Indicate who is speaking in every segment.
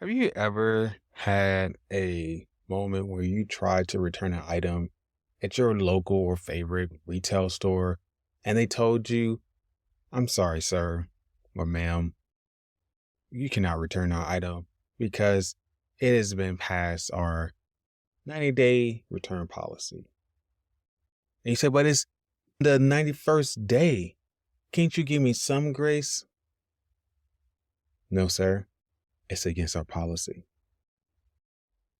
Speaker 1: Have you ever had a moment where you tried to return an item at your local or favorite retail store and they told you, I'm sorry, sir or ma'am, you cannot return our item because it has been past our 90-day return policy? And you said, but it's the 91st day. Can't you give me some grace? No, sir. It's against our policy.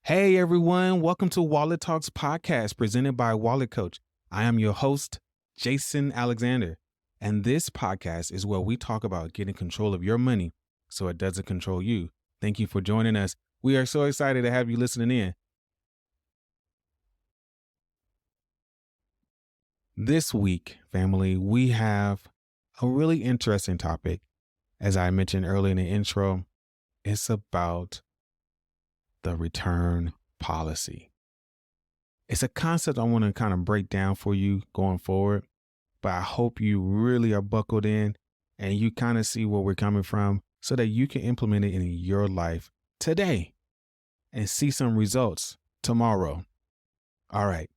Speaker 1: Hey everyone, welcome to Wallet Talks podcast presented by Wallet Coach. I am your host, Jason Alexander, and this podcast is where we talk about getting control of your money so it doesn't control you. Thank you for joining us. We are so excited to have you listening in. This week, family, we have a really interesting topic. As I mentioned earlier in the intro, it's about the return policy. It's a concept I want to kind of break down for you going forward, but I hope you really are buckled in and you kind of see where we're coming from so that you can implement it in your life today and see some results tomorrow. All right,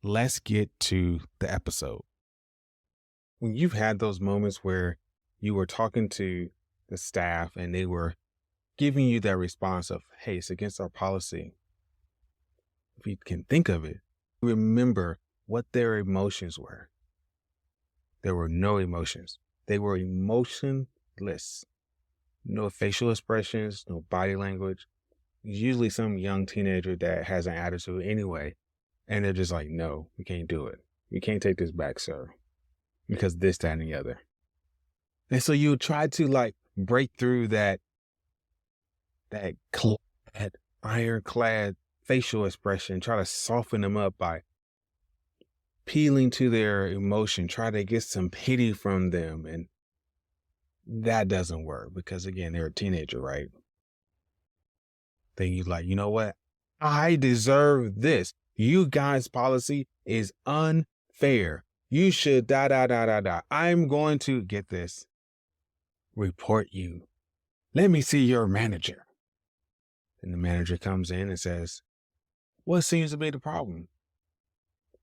Speaker 1: let's get to the episode. When you've had those moments where you were talking to the staff and they were giving you that response of, hey, it's against our policy. If you can think of it, remember what their emotions were. There were no emotions. They were emotionless. No facial expressions, no body language. Usually some young teenager that has an attitude anyway. And they're just like, no, we can't do it. You can't take this back, sir. Because this, that, and the other. And so you try to break through that ironclad facial expression, try to soften them up by appealing to their emotion, try to get some pity from them. And that doesn't work because, again, they're a teenager, right? Then you're like, you know what? I deserve this. You guys' policy is unfair. You should I'm going to get this. Report you. Let me see your manager. And the manager comes in and says, what seems to be the problem?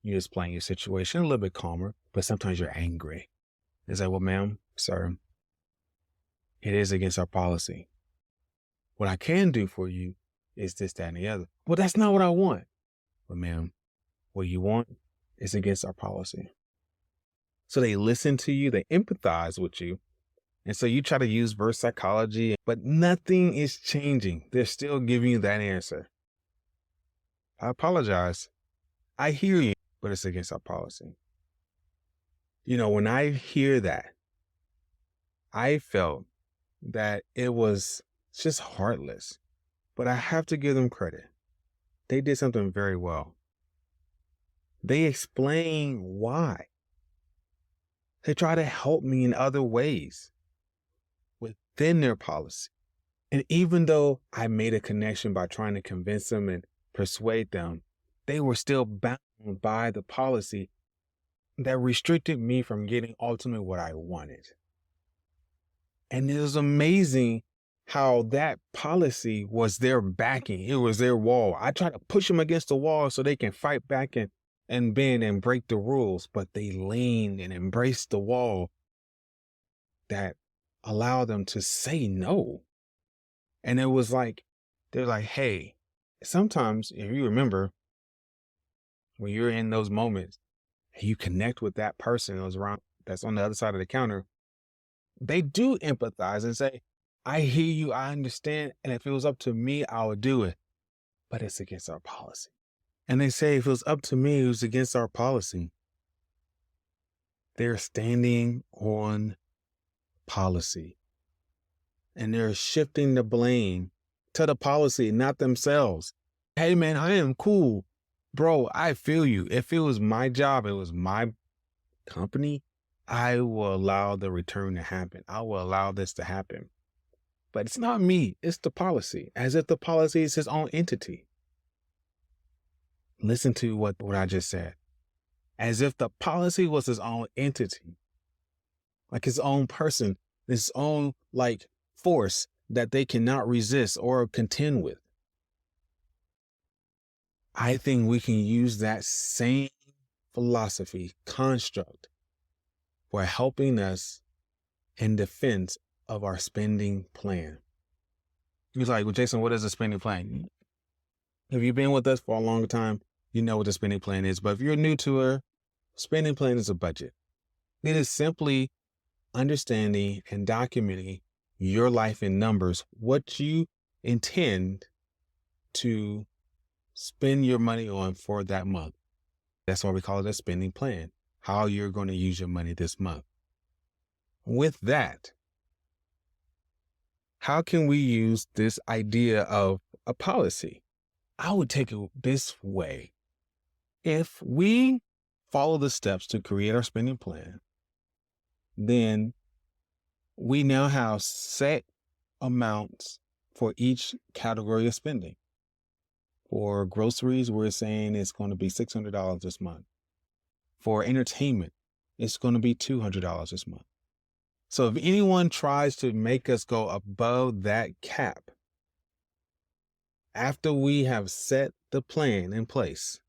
Speaker 1: You explain your situation a little bit calmer, but sometimes you're angry. It's like, well, ma'am, sir, it is against our policy. What I can do for you is this, that, and the other. Well, that's not what I want. But ma'am, what you want is against our policy. So they listen to you, they empathize with you. And so you try to use reverse psychology, but nothing is changing. They're still giving you that answer. I apologize. I hear you, but it's against our policy. You know, when I hear that, I felt that it was just heartless, but I have to give them credit. They did something very well. They explain why. They try to help me in other ways within their policy. And even though I made a connection by trying to convince them and persuade them, they were still bound by the policy that restricted me from getting ultimately what I wanted. And it was amazing how that policy was their backing. It was their wall. I tried to push them against the wall so they can fight back and bend and break the rules, but they leaned and embraced the wall that allowed them to say no. And it was like, they're like, hey, sometimes if you remember when you're in those moments and you connect with that person that's on the other side of the counter, they do empathize and say, I hear you, I understand. And if it was up to me, I would do it. But it's against our policy. And they say, if it was up to me, it was against our policy. They're standing on policy. And they're shifting the blame to the policy, not themselves. Hey, man, I am cool. Bro, I feel you. If it was my job, it was my company, I will allow the return to happen. I will allow this to happen. But it's not me. It's the policy, as if the policy is his own entity. Listen to what I just said. As if the policy was his own entity, like his own person, his own force that they cannot resist or contend with. I think we can use that same philosophy construct for helping us in defense of our spending plan. He's like, well, Jason, what is a spending plan? If you've been with us for a long time, you know what the spending plan is. But if you're new to her, spending plan is a budget. It is simply understanding and documenting your life in numbers, what you intend to spend your money on for that month. That's why we call it a spending plan, how you're going to use your money this month. With that, how can we use this idea of a policy? I would take it this way. If we follow the steps to create our spending plan, then we now have set amounts for each category of spending. For groceries, we're saying it's going to be $600 this month. For entertainment, it's going to be $200 this month. So if anyone tries to make us go above that cap, after we have set the plan in place,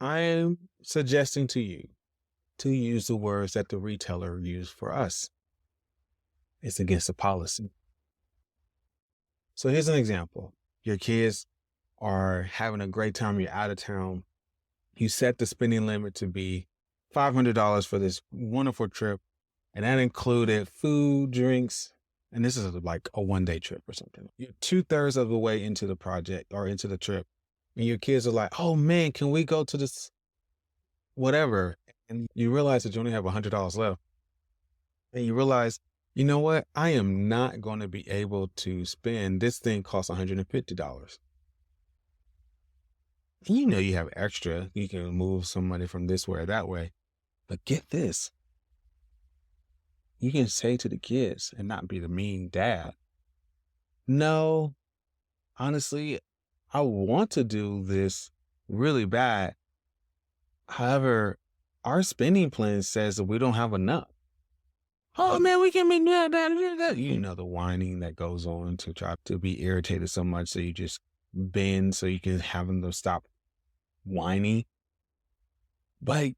Speaker 1: I am suggesting to you to use the words that the retailer used for us. It's against the policy. So here's an example. Your kids are having a great time. You're out of town. You set the spending limit to be $500 for this wonderful trip. And that included food, drinks, and this is like a one-day trip or something. You're 2/3 of the way into the project or into the trip. And your kids are like, oh man, can we go to this whatever? And you realize that you only have $100 left. And you realize, you know what? I am not going to be able to spend, this thing costs $150. And you know you have extra. You can move some money from this way or that way. But get this. You can say to the kids and not be the mean dad, no, honestly, I want to do this really bad. However, our spending plan says that we don't have enough. Oh man, we can make that. You know, the whining that goes on to try to be irritated so much. So you just bend so you can have them to stop whining. But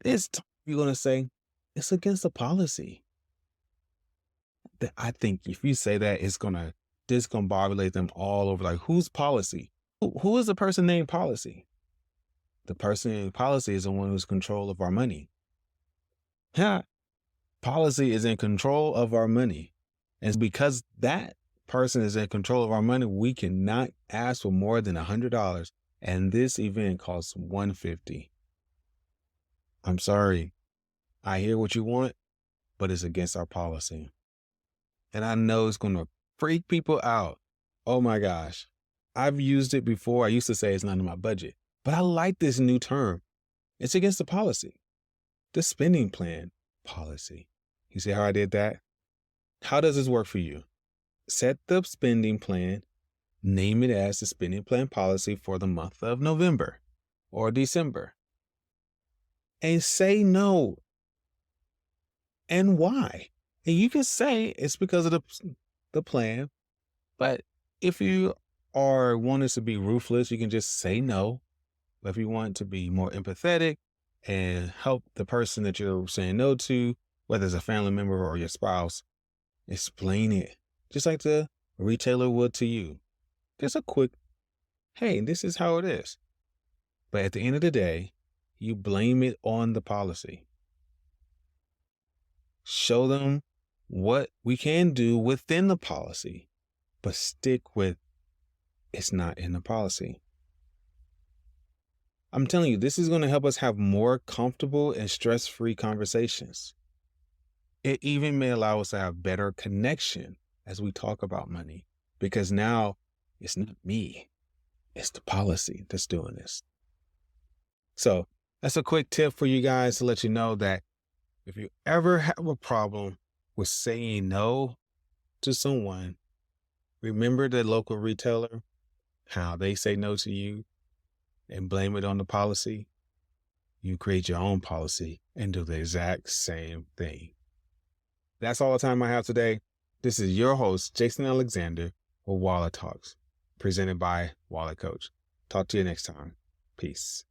Speaker 1: you're going to say it's against the policy. I think if you say that, it's going to discombobulate them all over. Like, whose policy? Who is the person named policy? The person in policy is the one who's in control of our money. Policy is in control of our money. And because that person is in control of our money, we cannot ask for more than $100. And this event costs $150. I'm sorry. I hear what you want, but it's against our policy. And I know it's going to freak people out. Oh my gosh. I've used it before. I used to say it's not in my budget, but I like this new term. It's against the policy, the spending plan policy. You see how I did that? How does this work for you? Set the spending plan, name it as the spending plan policy for the month of November or December, and say no. And why? And you can say it's because of the plan, but if you are wanting to be ruthless, you can just say no. But if you want to be more empathetic and help the person that you're saying no to, whether it's a family member or your spouse, explain it just like the retailer would to you. Just a quick, hey, this is how it is. But at the end of the day, you blame it on the policy. Show them what we can do within the policy, but stick with it's not in the policy. I'm telling you, this is going to help us have more comfortable and stress-free conversations. It even may allow us to have better connection as we talk about money, because now it's not me, it's the policy that's doing this. So that's a quick tip for you guys to let you know that if you ever have a problem with saying no to someone, remember the local retailer, how they say no to you, and blame it on the policy. You create your own policy and do the exact same thing. That's all the time I have today. This is your host, Jason Alexander, with Wallet Talks, presented by Wallet Coach. Talk to you next time. Peace.